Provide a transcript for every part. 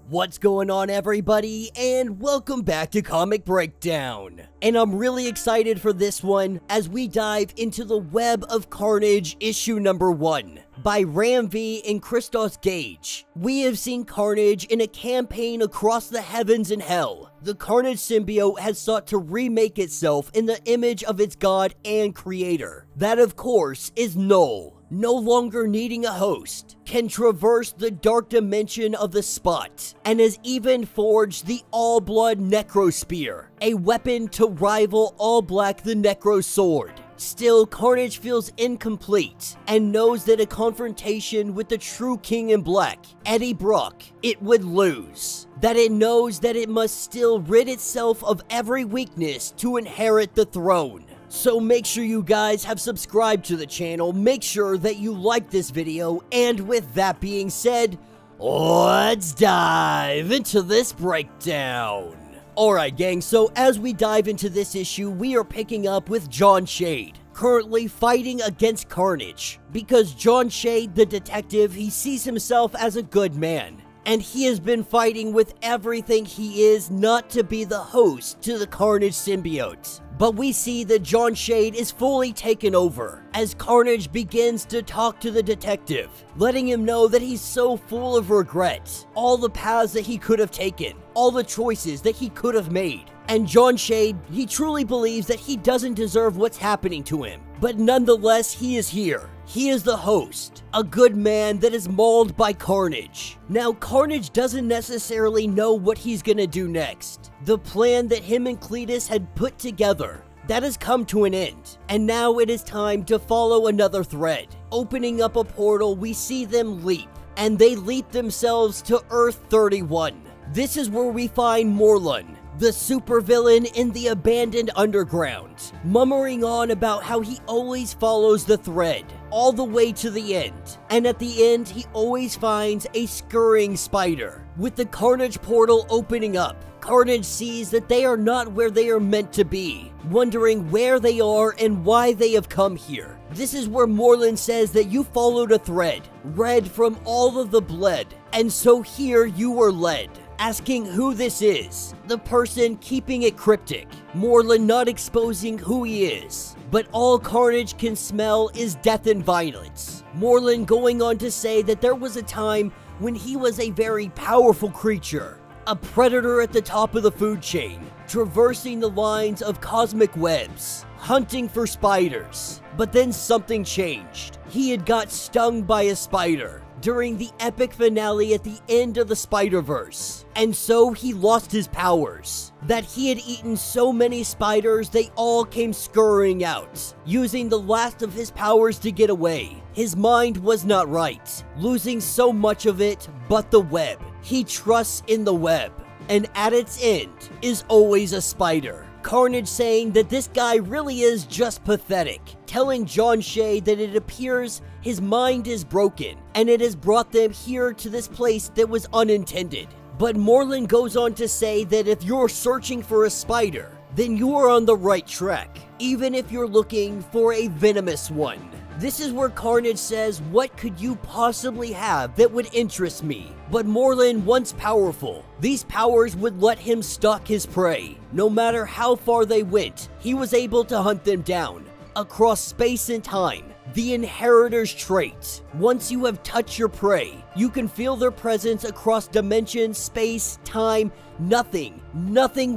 What's going on, everybody, and welcome back to Comic Breakdown. And I'm really excited for this one as we dive into the Web of Carnage issue number 1 by Ram V and Christos Gage. We have seen Carnage in a campaign across the heavens and hell. The Carnage symbiote has sought to remake itself in the image of its god and creator. That, of course, is Null. No longer needing a host, can traverse the dark dimension of the Spot, and has even forged the All-Blood Necro Spear, a weapon to rival All-Black the Necro Sword. Still, Carnage feels incomplete, and knows that a confrontation with the true King in Black, Eddie Brock, it would lose. That it knows that it must still rid itself of every weakness to inherit the throne. So make sure you guys have subscribed to the channel, make sure that you like this video, and with that being said, let's dive into this breakdown. Alright gang, so as we dive into this issue, we are picking up with John Shade, currently fighting against Carnage, because John Shade, the detective, he sees himself as a good man. And he has been fighting with everything he is not to be the host to the Carnage symbiote. But we see that John Shade is fully taken over, as Carnage begins to talk to the detective, letting him know that he's so full of regret, all the paths that he could have taken, all the choices that he could have made. And John Shade, he truly believes that he doesn't deserve what's happening to him, but nonetheless he is here. He is the host, a good man that is mauled by Carnage. Now, Carnage doesn't necessarily know what he's gonna do next. The plan that him and Cletus had put together, that has come to an end, and now it is time to follow another thread. Opening up a portal, we see them leap, and they leap themselves to Earth-31. This is where we find MORLUN, the supervillain in the abandoned underground, murmuring on about how he always follows the thread all the way to the end, and at the end he always finds a scurrying spider. With the Carnage portal opening up, Carnage sees that they are not where they are meant to be, wondering where they are and why they have come here. This is where MORLUN says that you followed a thread, read from all of the blood, and so here you were led. Asking who this is, the person keeping it cryptic, MORLUN not exposing who he is, but all Carnage can smell is death and violence. MORLUN going on to say that there was a time when he was a very powerful creature, a predator at the top of the food chain, traversing the lines of cosmic webs, hunting for spiders. But then something changed. He had got stung by a spider during the epic finale at the end of the Spider-Verse, and so he lost his powers. That he had eaten so many spiders they all came scurrying out, using the last of his powers to get away. His mind was not right, losing so much of it, but the web. He trusts in the web, and at its end is always a spider. Carnage saying that this guy really is just pathetic, telling John Shade that it appears his mind is broken, and it has brought them here to this place that was unintended. But MORLUN goes on to say that if you're searching for a spider, then you are on the right track, even if you're looking for a venomous one. This is where Carnage says, what could you possibly have that would interest me? But MORLUN, once powerful, these powers would let him stalk his prey. No matter how far they went, he was able to hunt them down, across space and time. The Inheritor's trait. Once you have touched your prey, you can feel their presence across dimensions, space, time. Nothing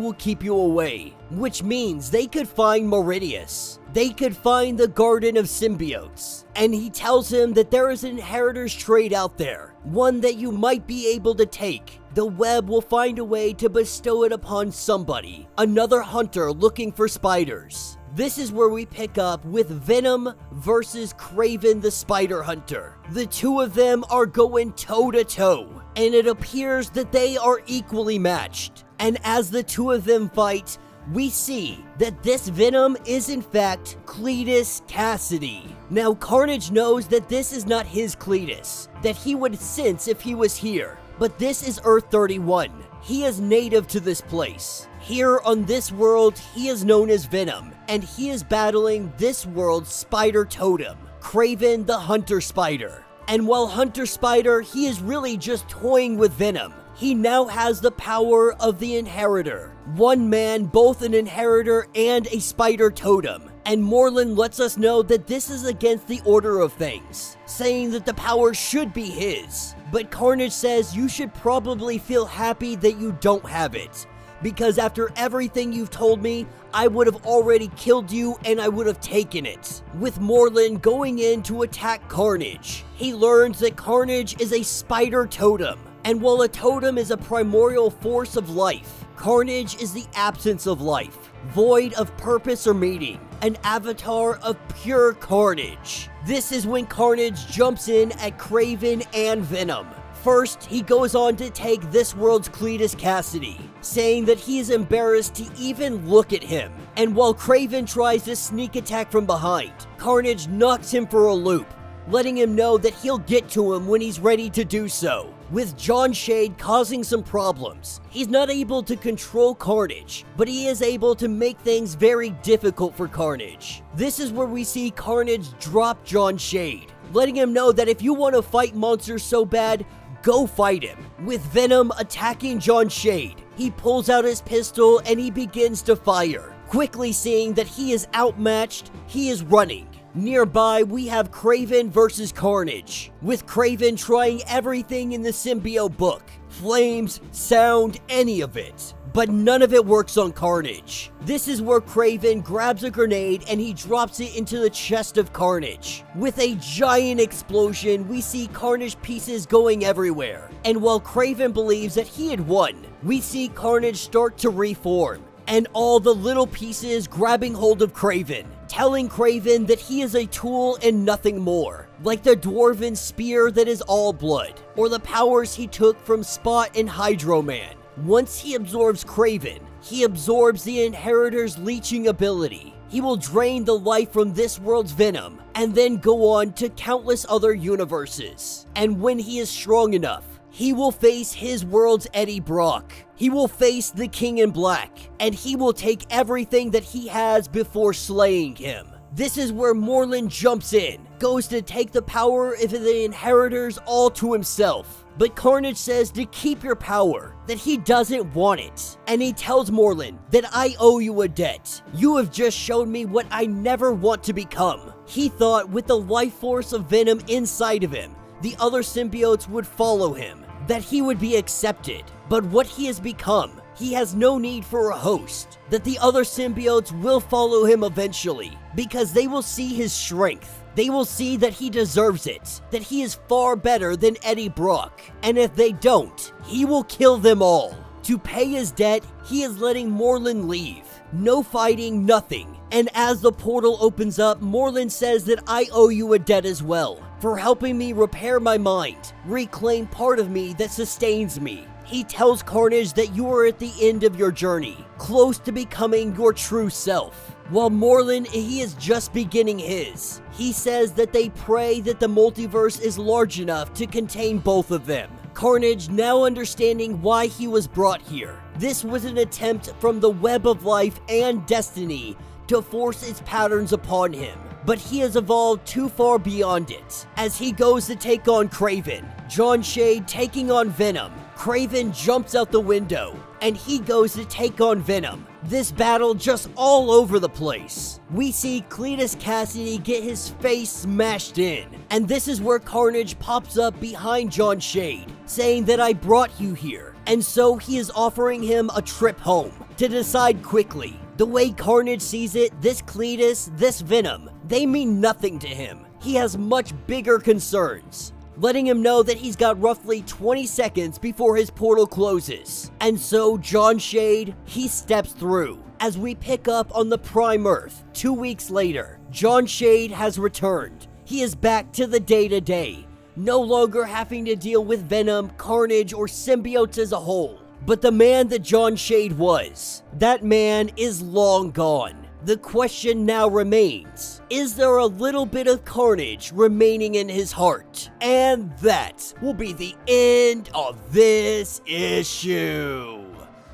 will keep you away. Which means they could find Meridius. They could find the Garden of Symbiotes. And he tells him that there is an Inheritor's trait out there, one that you might be able to take. The web will find a way to bestow it upon somebody, another hunter looking for spiders. This is where we pick up with Venom versus Kraven the Spider Hunter. The two of them are going toe-to-toe, and it appears that they are equally matched. And as the two of them fight, we see that this Venom is in fact Cletus Kasady. Now Carnage knows that this is not his Cletus, that he would sense if he was here, but this is Earth-31. He is native to this place. Here on this world, he is known as Venom, and he is battling this world's spider totem, Kraven the Hunter Spider. And while Hunter Spider, he is really just toying with Venom, He now has the power of the Inheritor. One man, both an Inheritor and a spider totem. And MORLUN lets us know that this is against the order of things, saying that the power should be his. But Carnage says you should probably feel happy that you don't have it, because after everything you've told me, I would have already killed you and I would have taken it. With MORLUN going in to attack Carnage, he learns that Carnage is a spider totem. And while a totem is a primordial force of life, Carnage is the absence of life, void of purpose or meaning, an avatar of pure carnage. This is when Carnage jumps in at Kraven and Venom. First, he goes on to take this world's Cletus Kasady, saying that he is embarrassed to even look at him. And while Kraven tries to sneak attack from behind, Carnage knocks him for a loop, letting him know that he'll get to him when he's ready to do so. With John Shade causing some problems, he's not able to control Carnage, but he is able to make things very difficult for Carnage. This is where we see Carnage drop John Shade, letting him know that if you want to fight monsters so bad, go fight him. With Venom attacking John Shade, he pulls out his pistol and he begins to fire. Quickly seeing that he is outmatched, he is running. Nearby, we have Kraven versus Carnage, with Kraven trying everything in the symbiote book. Flames, sound, any of it. But none of it works on Carnage. This is where Kraven grabs a grenade and he drops it into the chest of Carnage. With a giant explosion, we see Carnage pieces going everywhere. And while Kraven believes that he had won, we see Carnage start to reform, and all the little pieces grabbing hold of Kraven, telling Kraven that he is a tool and nothing more, like the dwarven spear that is all blood, or the powers he took from Spot and Hydro Man. Once he absorbs Kraven, he absorbs the Inheritor's leeching ability. He will drain the life from this world's Venom, and then go on to countless other universes. And when he is strong enough, he will face his world's Eddie Brock. He will face the King in Black, and he will take everything that he has before slaying him. This is where MORLUN jumps in, goes to take the power of the Inheritors all to himself. But Carnage says to keep your power, that he doesn't want it. And he tells MORLUN that I owe you a debt. You have just shown me what I never want to become. He thought with the life force of Venom inside of him, the other symbiotes would follow him, that he would be accepted. But what he has become, he has no need for a host, that the other symbiotes will follow him eventually, because they will see his strength. They will see that he deserves it, that he is far better than Eddie Brock, and if they don't, he will kill them all. To pay his debt, he is letting MORLUN leave. No fighting, nothing. And as the portal opens up, MORLUN says that I owe you a debt as well, for helping me repair my mind, reclaim part of me that sustains me. He tells Carnage that you are at the end of your journey, close to becoming your true self. While MORLUN, he is just beginning his. He says that they pray that the multiverse is large enough to contain both of them. Carnage now understanding why he was brought here. This was an attempt from the web of life and destiny to force its patterns upon him. But he has evolved too far beyond it. As he goes to take on Kraven, John Shade taking on Venom, Kraven jumps out the window, and he goes to take on Venom. This battle just all over the place. We see Cletus Kasady get his face smashed in, and this is where Carnage pops up behind John Shade, saying that I brought you here, and so he is offering him a trip home, to decide quickly. The way Carnage sees it, this Cletus, this Venom, they mean nothing to him. He has much bigger concerns, letting him know that he's got roughly 20 seconds before his portal closes. And so John Shade, he steps through. As we pick up on the Prime Earth, 2 weeks later, John Shade has returned. He is back to the day-to-day, no longer having to deal with Venom, Carnage, or symbiotes as a whole. But the man that John Shade was, that man is long gone. The question now remains, is there a little bit of carnage remaining in his heart? And that will be the end of this issue.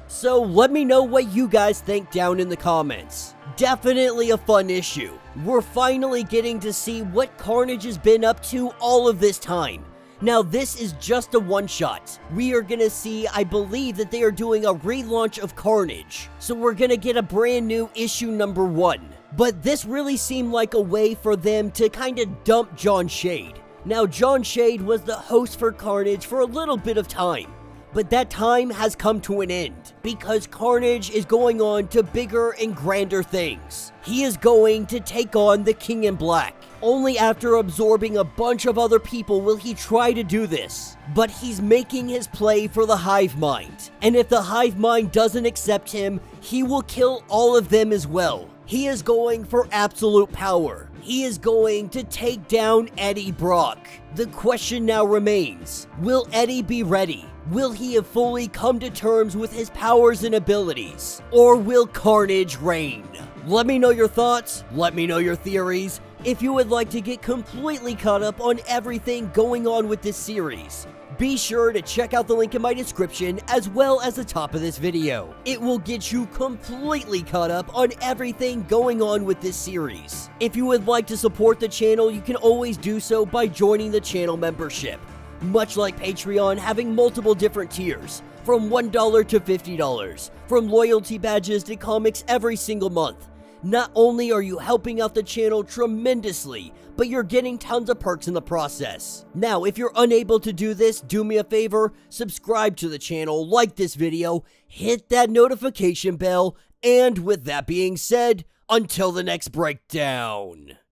So let me know what you guys think down in the comments. Definitely a fun issue. We're finally getting to see what Carnage has been up to all of this time. Now, this is just a one-shot. We are gonna see, I believe that they are doing a relaunch of Carnage. So we're gonna get a brand new issue number 1. But this really seemed like a way for them to kind of dump John Shade. Now, John Shade was the host for Carnage for a little bit of time. But that time has come to an end, because Carnage is going on to bigger and grander things. He is going to take on the King in Black. Only after absorbing a bunch of other people will he try to do this. But he's making his play for the Hive Mind. And if the Hive Mind doesn't accept him, he will kill all of them as well. He is going for absolute power. He is going to take down Eddie Brock. The question now remains, will Eddie be ready? Will he have fully come to terms with his powers and abilities? Or will Carnage reign? Let me know your thoughts, let me know your theories. If you would like to get completely caught up on everything going on with this series, be sure to check out the link in my description as well as the top of this video. It will get you completely caught up on everything going on with this series. If you would like to support the channel, you can always do so by joining the channel membership. Much like Patreon, having multiple different tiers, from $1 to $50, from loyalty badges to comics every single month. Not only are you helping out the channel tremendously, but you're getting tons of perks in the process. Now, if you're unable to do this, do me a favor, subscribe to the channel, like this video, hit that notification bell, and with that being said, until the next breakdown.